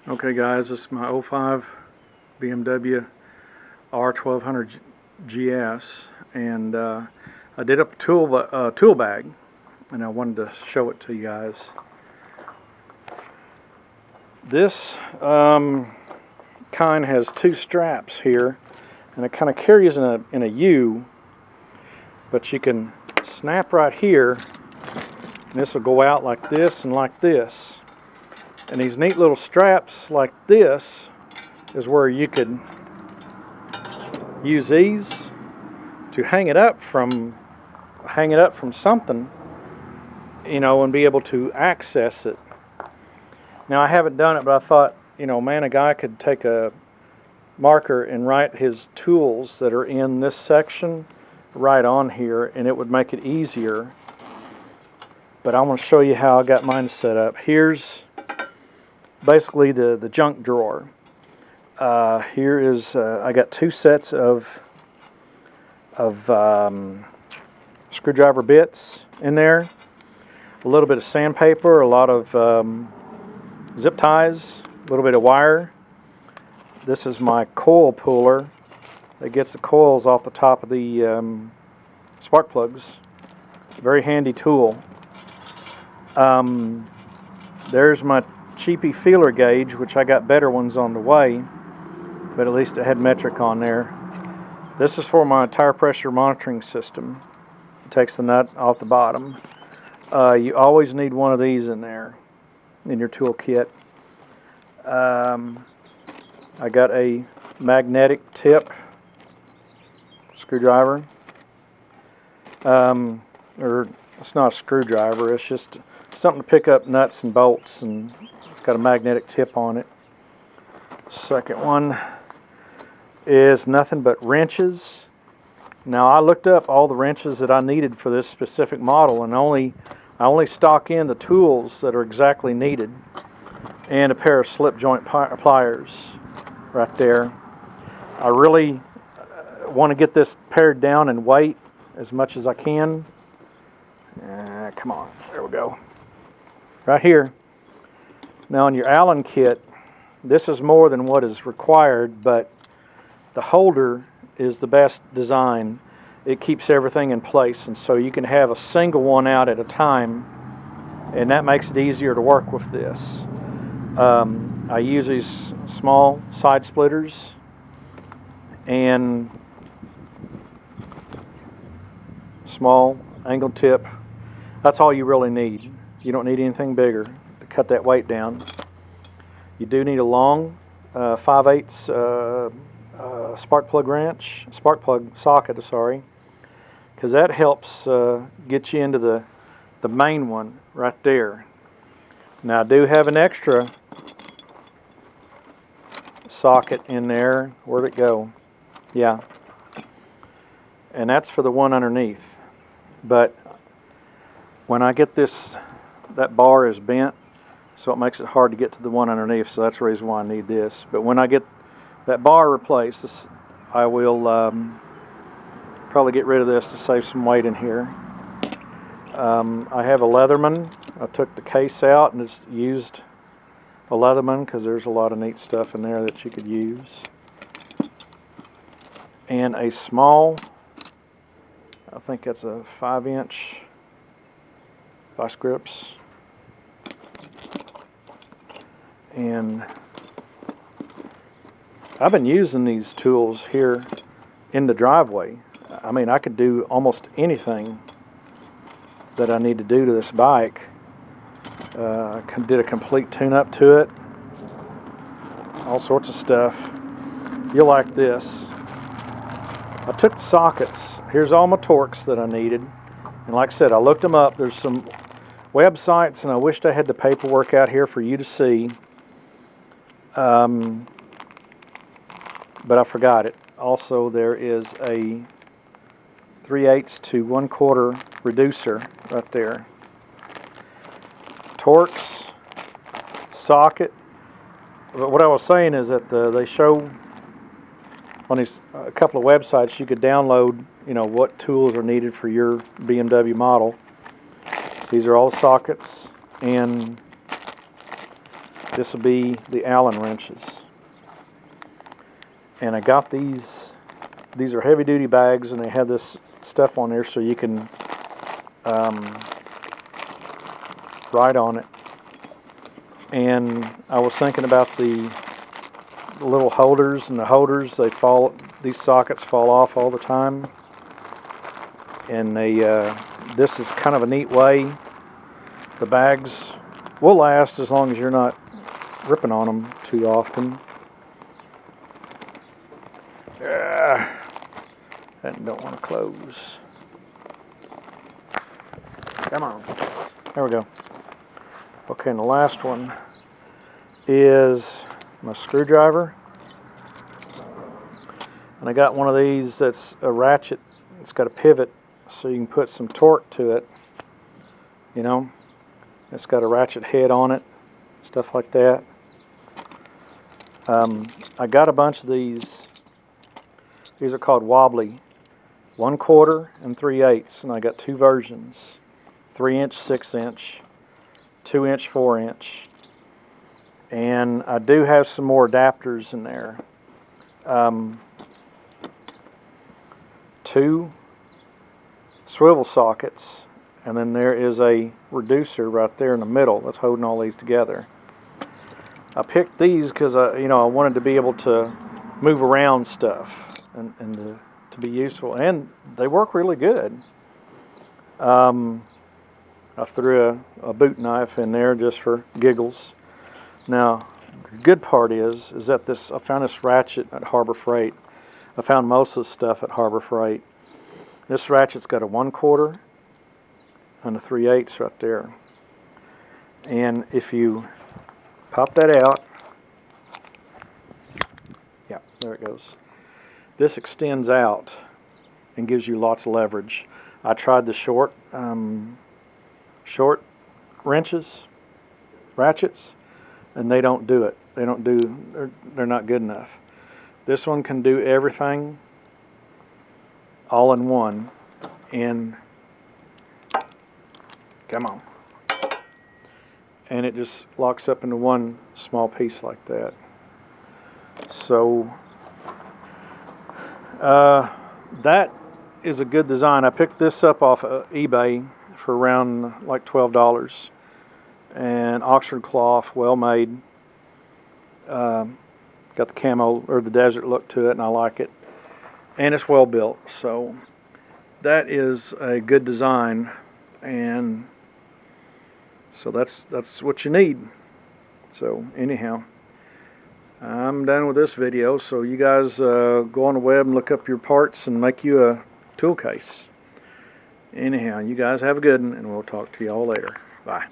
Okay guys, this is my 05 BMW R1200GS, and I did up a tool bag, and I wanted to show it to you guys. This kind has two straps here, and it kind of carries in a U, but you can snap right here, and this will go out like this and like this. And these neat little straps like this is where you could use these to hang it up from something, you know, and be able to access it. Now I haven't done it, but I thought, you know, man, a guy could take a marker and write his tools that are in this section right on here, and it would make it easier. But I want to show you how I got mine set up. Here's basically the junk drawer. Here is I got two sets of screwdriver bits in there, a little bit of sandpaper, a lot of zip ties, a little bit of wire. This is my coil puller that gets the coils off the top of the spark plugs. Very handy tool. There's my cheapy feeler gauge, which I got better ones on the way, but at least it had metric on there. This is for my tire pressure monitoring system. It takes the nut off the bottom. You always need one of these in there in your tool kit. I got a magnetic tip screwdriver. Or it's not a screwdriver, it's just something to pick up nuts and bolts, and it's got a magnetic tip on it. Second one is nothing but wrenches. Now I looked up all the wrenches that I needed for this specific model, and I only stock in the tools that are exactly needed, and a pair of slip joint pliers right there. I really want to get this pared down in weight as much as I can. Come on, there we go. Right here. Now in your Allen kit, this is more than what is required, but the holder is the best design. It keeps everything in place, and so you can have a single one out at a time, and that makes it easier to work with this. I use these small side splitters and small angle tip. That's all you really need. You don't need anything bigger to cut that weight down. You do need a long 5/8 spark plug socket, because that helps get you into the main one right there. Now I do have an extra socket in there. Where'd it go? Yeah, and that's for the one underneath. But when I get this, that bar is bent, so it makes it hard to get to the one underneath, so that's the reason why I need this. But when I get that bar replaced, I will probably get rid of this to save some weight in here. I have a Leatherman. I took the case out and just used a Leatherman because there's a lot of neat stuff in there that you could use. And a small, I think that's a 5-inch vice grips. And I've been using these tools here in the driveway. I mean, I could do almost anything that I need to do to this bike. Did a complete tune-up to it. All sorts of stuff. You'll like this. I took the sockets. Here's all my Torx that I needed. And like I said, I looked them up. There's some websites, and I wished I had the paperwork out here for you to see. But I forgot it. Also, there is a 3/8 to 1/4 reducer right there. Torx, socket. But what I was saying is that they show on these a couple of websites you could download, you know, what tools are needed for your BMW model. These are all sockets, and This will be the Allen wrenches. And I got these are heavy duty bags, and they have this stuff on there so you can write on it. And I was thinking about the little holders, and the holders, these sockets fall off all the time. And this is kind of a neat way. The bags will last as long as you're not ripping on them too often. That don't want to close. Come on. There we go. Okay, and the last one is my screwdriver. And I got one of these that's a ratchet. It's got a pivot so you can put some torque to it. You know, it's got a ratchet head on it, stuff like that. I got a bunch of these. These are called wobbly, 1/4 and 3/8, and I got two versions: 3-inch, 6-inch, 2-inch, 4-inch, and I do have some more adapters in there. 2 swivel sockets, and then there is a reducer right there in the middle that's holding all these together. I picked these because I wanted to be able to move around stuff and to be useful, and they work really good. I threw a boot knife in there just for giggles. Now, the good part is that I found this ratchet at Harbor Freight. I found most of the stuff at Harbor Freight. This ratchet's got a 1/4 and a 3/8 right there. And if you pop that out, yeah, there it goes. This extends out and gives you lots of leverage. I tried the short ratchets, and they don't do it. They're not good enough. This one can do everything all in one, and come on. And it just locks up into one small piece like that. So that is a good design. I picked this up off of eBay for around like $12, and Oxford cloth, well made. Got the camo or the desert look to it, and I like it, and it's well built. So that is a good design, and so that's what you need. So anyhow, I'm done with this video. So you guys go on the web and look up your parts and make you a tool case. Anyhow, you guys have a good one, and we'll talk to you all later. Bye.